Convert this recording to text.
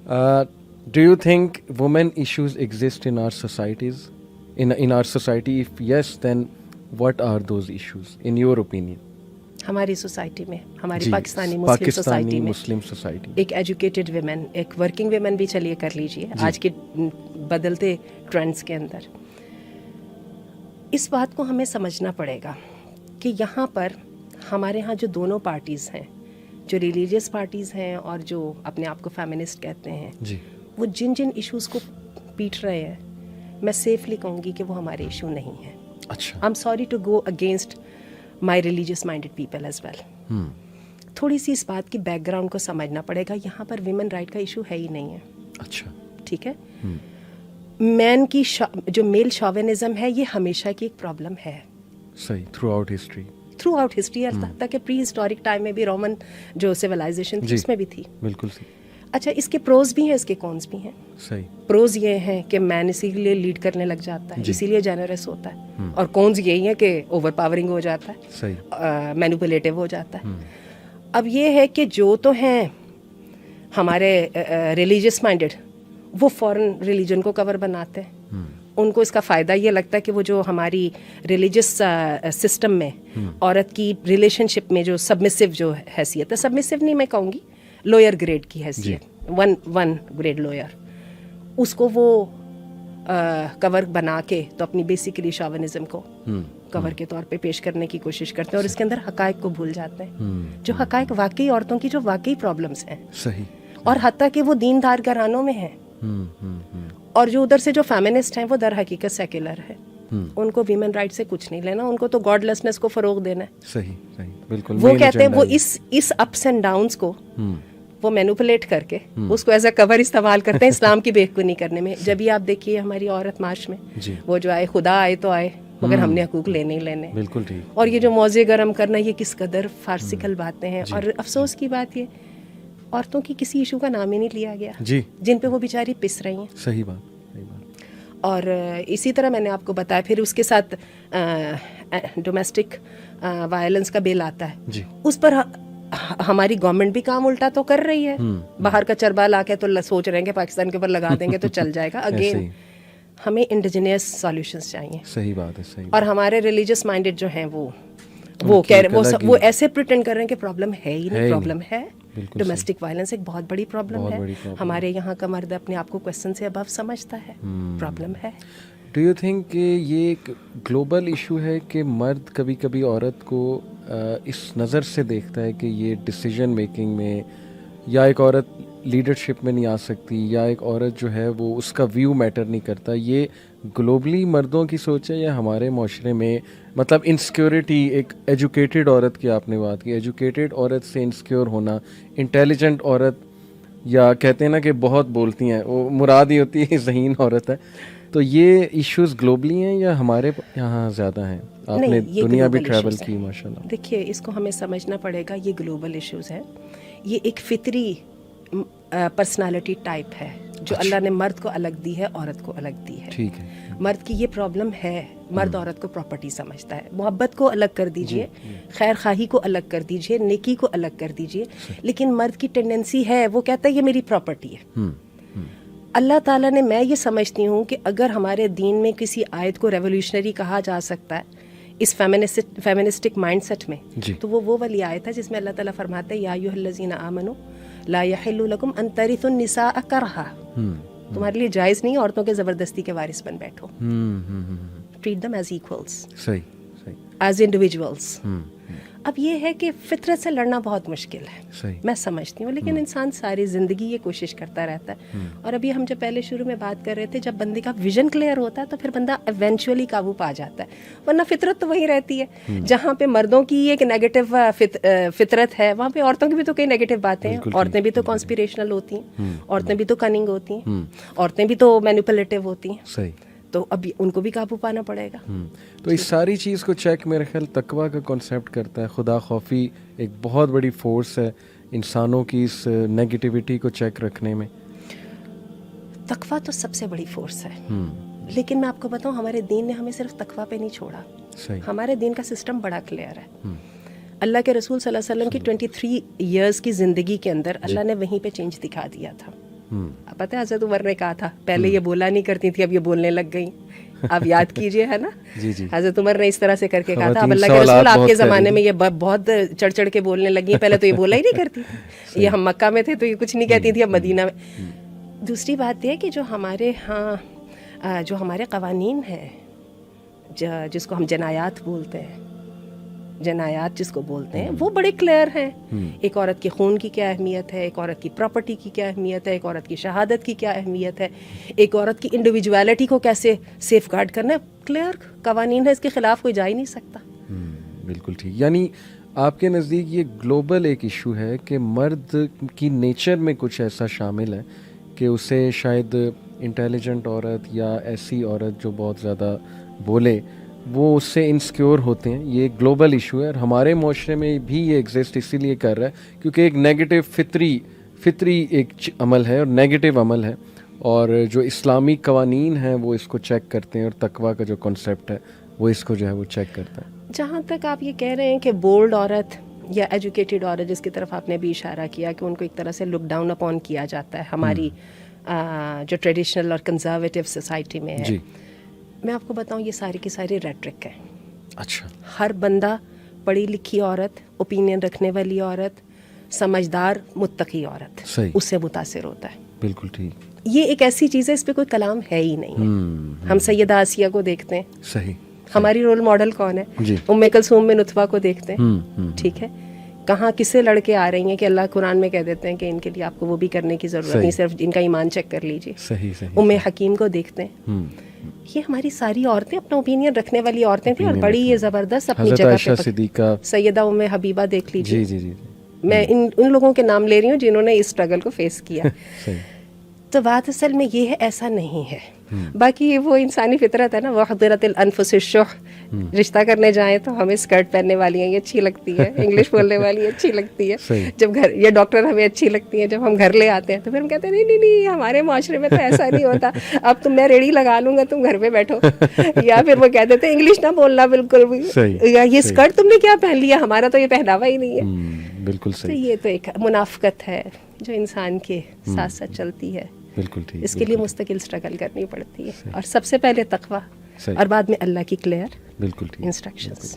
Do you think women issues exist in our societies? In our society, if yes, then what are those issues in your opinion? ہماری society میں, ہماری جی, Pakistani Muslim society میں Muslim society ایک educated women, ایک working women بھی چلیے کر لیجیے آج کے بدلتے ٹرینڈس کے اندر, اس بات کو ہمیں سمجھنا پڑے گا کہ یہاں پر ہمارے ہاں جو دونوں پارٹیز ہیں, جو ریلیجیس پارٹیز ہیں اور جو اپنے آپ کو فیمنسٹ کہتے ہیں, جی, وہ جن ایشوز کو پیٹ رہے ہیں, میں سیفلی کہوں گی کہ وہ ہمارے ایشو نہیں ہیں. اچھا, I am sorry to go against my religious minded people as well. تھوڑی سی اس بات کی بیک گراؤنڈ کو سمجھنا پڑے گا. یہاں پر ویمن رائٹ کا ایشو ہے ہی نہیں ہے. اچھا, ٹھیک ہے, مین کی جو میل شاونزم ہے یہ ہمیشہ کی ایک پرابلم ہے صحیح, through out history, through out history, حتیٰ کہ پری ہسٹورک ٹائم میں بھی رومن جو سویلائزیشن تھی اس میں بھی تھی. بالکل صحیح. اچھا, اس کے پروز بھی ہیں, اس کے کونس بھی ہیں. صحیح. پروز یہ ہیں کہ مین اسی لیے لیڈ کرنے لگ جاتا ہے, اسی لیے جنرس ہوتا ہے, اور کونز یہی ہیں کہ اوور پاورنگ ہو جاتا ہے, صحیح, مینیپولیٹو ہو جاتا ہے. اب یہ ہے کہ جو تو ہیں ہمارے ریلیجیس مائنڈیڈ, وہ فورن ریلیجن کو کور بناتے ہیں. ان کو اس کا فائدہ یہ لگتا ہے کہ وہ جو ہماری ریلیجس سسٹم میں عورت کی ریلیشن شپ میں جو سبمسو جو حیثیت ہے, سبمسو نہیں میں کہوں گی, لوئر گریڈ کی حیثیت, ون گریڈ لوئر, اس کو وہ کور بنا کے تو اپنی بیسیکلی شاونزم کو کور کے طور پہ پیش کرنے کی کوشش کرتے ہیں, اور اس کے اندر حقائق کو بھول جاتے ہیں, جو حقائق واقعی عورتوں کی جو واقعی پرابلمس ہیں. صحیح. اور حتیٰ کہ وہ دیندار گھرانوں میں ہیں, اور جو ادھر سے جو فیمنسٹ ہیں وہ در حقیقت سیکولر ہے. ان کو ویمن رائٹ سے کچھ نہیں لینا, ان کو تو گاڈ لیسنس کو فروغ دینا ہے. صحیح, صحیح, بالکل. وہ کہتے ہیں وہ اس اپس اینڈ ڈاؤنس کو وہ مینوپولیٹ کر کے اس کو ایز اے کور استعمال کرتے ہیں اسلام کی بےخونی کرنے میں. جب بھی آپ دیکھیے ہماری عورت مارچ میں, وہ جو آئے, خدا آئے تو آئے, مگر ہم نے حقوق لینے ہی لینے. بالکل ٹھیک. اور یہ جو موضوع گرم کرنا, یہ کس قدر فارسیکل باتیں ہیں. اور افسوس کی بات یہ, عورتوں کی کسی ایشو کا نام ہی نہیں لیا گیا جن پہ وہ بیچاری پس رہی ہیں. صحیح بات. اور اسی طرح میں نے آپ کو بتایا, پھر اس کے ساتھ ڈومیسٹک وائلنس کا بل آتا ہے, اس پر ہماری گورنمنٹ بھی کام الٹا تو کر رہی ہے. باہر کا چربا لا کے تو سوچ رہے ہیں کہ پاکستان کے اوپر لگا دیں گے تو چل جائے گا. اگین ہمیں انڈیجینئس سالوشنس چاہیے. صحیح بات ہے, صحیح. اور ہمارے ریلیجیس مائنڈیڈ جو ہیں وہ کہہ رہے, وہ ایسے پریٹینڈ کر رہے ہیں کہ پرابلم ہے ہی نہیں. پرابلم ہے, ڈومیسٹک وائلنس ایک بہت بڑی پرابلم ہے. ہمارے یہاں کا مرد اپنے آپ کو کویسچن سے ابو سمجھتا ہے, پرابلم ہے. ڈو یو تھنک کہ یہ ایک گلوبل ایشو ہے کہ مرد کبھی کبھی عورت کو اس نظر سے دیکھتا ہے کہ یہ ڈیسیژن میکنگ میں, یا ایک عورت لیڈرشپ میں نہیں آ سکتی, یا ایک عورت جو ہے وہ اس کا ویو میٹر نہیں کرتا. یہ گلوبلی مردوں کی سوچ ہے یا ہمارے معاشرے میں, مطلب انسیکیورٹی, ایک ایجوکیٹڈ عورت کی آپ نے بات کی, ایجوکیٹڈ عورت سے انسیکیور ہونا, انٹیلیجنٹ عورت, یا کہتے ہیں نا کہ بہت بولتی ہیں, وہ مراد ہی ہوتی ہے ذہین عورت ہے. تو یہ ایشوز گلوبلی ہیں یا ہمارے یہاں زیادہ ہیں؟ آپ نے دنیا بھی ٹریول کی ماشاء اللہ. دیکھیے, اس کو ہمیں سمجھنا پڑے گا, یہ گلوبل ایشوز ہیں. یہ ایک فطری پرسنالٹی ٹائپ ہے جو اللہ نے مرد کو الگ دی ہے, عورت کو الگ دی ہے. ٹھیک ہے. مرد کی یہ پرابلم ہے, مرد عورت کو پراپرٹی سمجھتا ہے. محبت کو الگ کر دیجئے, خیر خواہی کو الگ کر دیجئے, نیکی کو الگ کر دیجئے, لیکن مرد کی ٹینڈنسی ہے, وہ کہتا ہے یہ میری پراپرٹی ہے. اللہ تعالیٰ نے, میں یہ سمجھتی ہوں کہ اگر ہمارے دین میں کسی آیت کو ریولیوشنری کہا جا سکتا ہے اس فیمنسٹک مائنڈ سیٹ میں, تو وہ والی آیت ہے جس میں اللہ تعالیٰ فرماتا ہے یا ایھا الذین آمنوا لا یحل لکم ان ترثوا النساء کرہا, تمہارے لیے جائز نہیں عورتوں کے زبردستی کے وارث بن بیٹھو. Treat them as equals, as individuals. اب یہ ہے کہ فطرت سے لڑنا بہت مشکل ہے, میں سمجھتی ہوں, لیکن انسان ساری زندگی یہ کوشش کرتا رہتا ہے. اور ابھی ہم جب پہلے شروع میں بات کر رہے تھے, جب بندے کا ویژن کلیئر ہوتا ہے تو پھر بندہ ایونچولی قابو پا جاتا ہے, ورنہ فطرت تو وہی رہتی ہے. جہاں پہ مردوں کی ایک نیگیٹو فطرت ہے, وہاں پہ عورتوں کی بھی تو کئی نیگیٹو باتیں ہیں. عورتیں بھی تو کانسپیریشنل ہوتی ہیں, عورتیں بھی تو کننگ ہوتی ہیں, عورتیں بھی تو مینیپولیٹو ہوتی ہیں. صحیح. تو اب ان کو بھی قابو پانا پڑے گا. تو اس ساری چیز کو چیک میرے خیال تقویٰ کا کانسیپٹ کرتا ہے. خدا خوفی ایک بہت بڑی فورس ہے انسانوں کی اس نیگیٹیوٹی کو چیک رکھنے میں. تقویٰ تو سب سے بڑی فورس ہے, لیکن میں آپ کو بتاؤں ہمارے دین نے ہمیں صرف تقویٰ پہ نہیں چھوڑا. ہمارے دین کا سسٹم بڑا کلیئر ہے. اللہ کے رسول صلی اللہ علیہ وسلم کی 23 ایئرس کی زندگی کے اندر اللہ نے وہیں پہ چینج دکھا دیا تھا. پتہ ہے حضرت عمر نے کہا تھا پہلے یہ بولا نہیں کرتی تھی اب یہ بولنے لگ گئی. آپ یاد کیجئے ہے نا, حضرت عمر نے اس طرح سے کر کے کہا تھا اب اللہ کے رسول آپ کے زمانے میں یہ بہت چڑھ چڑھ کے بولنے لگی ہیں, پہلے تو یہ بولا ہی نہیں کرتی تھی, یہ ہم مکہ میں تھے تو یہ کچھ نہیں کہتی تھی, اب مدینہ میں. دوسری بات یہ ہے کہ جو ہمارے ہاں جو ہمارے قوانین ہیں جس کو ہم جنایات بولتے ہیں, جنایات جس کو بولتے ہیں, وہ بڑے کلیئر ہیں. ایک عورت کے خون کی کیا اہمیت ہے, ایک عورت کی پراپرٹی کی کیا اہمیت ہے, ایک عورت کی شہادت کی کیا اہمیت ہے, ایک عورت کی انڈیویجویلٹی کو کیسے سیف گارڈ کرنا ہے. کلیئر قوانین ہے, اس کے خلاف کوئی جا ہی نہیں سکتا. بالکل ٹھیک. یعنی آپ کے نزدیک یہ گلوبل ایک ایشو ہے کہ مرد کی نیچر میں کچھ ایسا شامل ہے کہ اسے شاید انٹیلیجنٹ عورت یا ایسی عورت جو بہت زیادہ بولے وہ اس سے انسیکیور ہوتے ہیں. یہ ایک گلوبل ایشو ہے اور ہمارے معاشرے میں بھی یہ ایگزسٹ اسی لیے کر رہا ہے کیونکہ ایک نیگیٹو فطری ایک عمل ہے اور نیگیٹو عمل ہے, اور جو اسلامی قوانین ہیں وہ اس کو چیک کرتے ہیں, اور تقویٰ کا جو کنسیپٹ ہے وہ اس کو جو ہے وہ چیک کرتا ہے. جہاں تک آپ یہ کہہ رہے ہیں کہ بولڈ عورت یا ایجوکیٹڈ عورت جس کی طرف آپ نے بھی اشارہ کیا کہ ان کو ایک طرح سے لک ڈاؤن اپون کیا جاتا ہے ہماری جو ٹریڈیشنل اور کنزرویٹو سوسائٹی میں ہے, میں آپ کو بتاؤں یہ ساری کی ساری ریٹرک ہے. اچھا. ہر بندہ پڑھی لکھی عورت, اوپینین رکھنے والی عورت, سمجھدار متقی عورت اس سے متاثر ہوتا ہے. بالکل ٹھیک. یہ ایک ایسی چیز ہے اس پہ کوئی کلام ہے ہی نہیں. ہم سیدہ آسیہ کو دیکھتے ہیں, صحیح, ہماری رول ماڈل کون ہے, ام کلثوم میں نطفہ کو دیکھتے ہیں, ٹھیک ہے, کہاں کس سے لڑ کے آ رہی ہیں کہ اللہ قرآن میں کہہ دیتے ہیں کہ ان کے لیے آپ کو وہ بھی کرنے کی ضرورت نہیں, صرف ان کا ایمان چیک کر لیجیے. ام حکیم کو دیکھتے ہیں. یہ ہماری ساری عورتیں اپنا اوپینین رکھنے والی عورتیں تھیں اور بڑی یہ زبردست اپنی جگہ پہ. سیدہ ام حبیبہ دیکھ لیجیے. میں ان لوگوں کے نام لے رہی ہوں جنہوں نے اس اسٹرگل کو فیس کیا. تو بات اصل میں یہ ہے, ایسا نہیں ہے. باقی وہ انسانی فطرت ہے نا, وحضرت الانفس الشح, رشتہ کرنے جائیں تو ہمیں اسکرٹ پہننے والی ہیں یہ اچھی لگتی ہے, انگلش بولنے والی اچھی لگتی ہے, جب گھر یہ ڈاکٹر ہمیں اچھی لگتی ہے, جب ہم گھر لے آتے ہیں تو پھر ہم کہتے ہیں نہیں ہمارے معاشرے میں تو ایسا نہیں ہوتا, اب میں ریڑھی لگا لوں گا تم گھر پہ بیٹھو. یا پھر وہ کہہ دیتے ہیں انگلش نہ بولنا بالکل بھی, یا یہ اسکرٹ تم نے کیا پہن لیا, ہمارا تو یہ پہناوا ہی نہیں ہے. بالکل صحیح. تو یہ تو ایک منافقت ہے جو انسان کے ساتھ ساتھ چلتی ہے. بالکل ٹھیک. اس کے لیے مستقل اسٹرگل کرنی پڑتی ہے, اور سب سے پہلے تقویٰ اور بعد میں اللہ کی کلیئر انسٹرکشنز.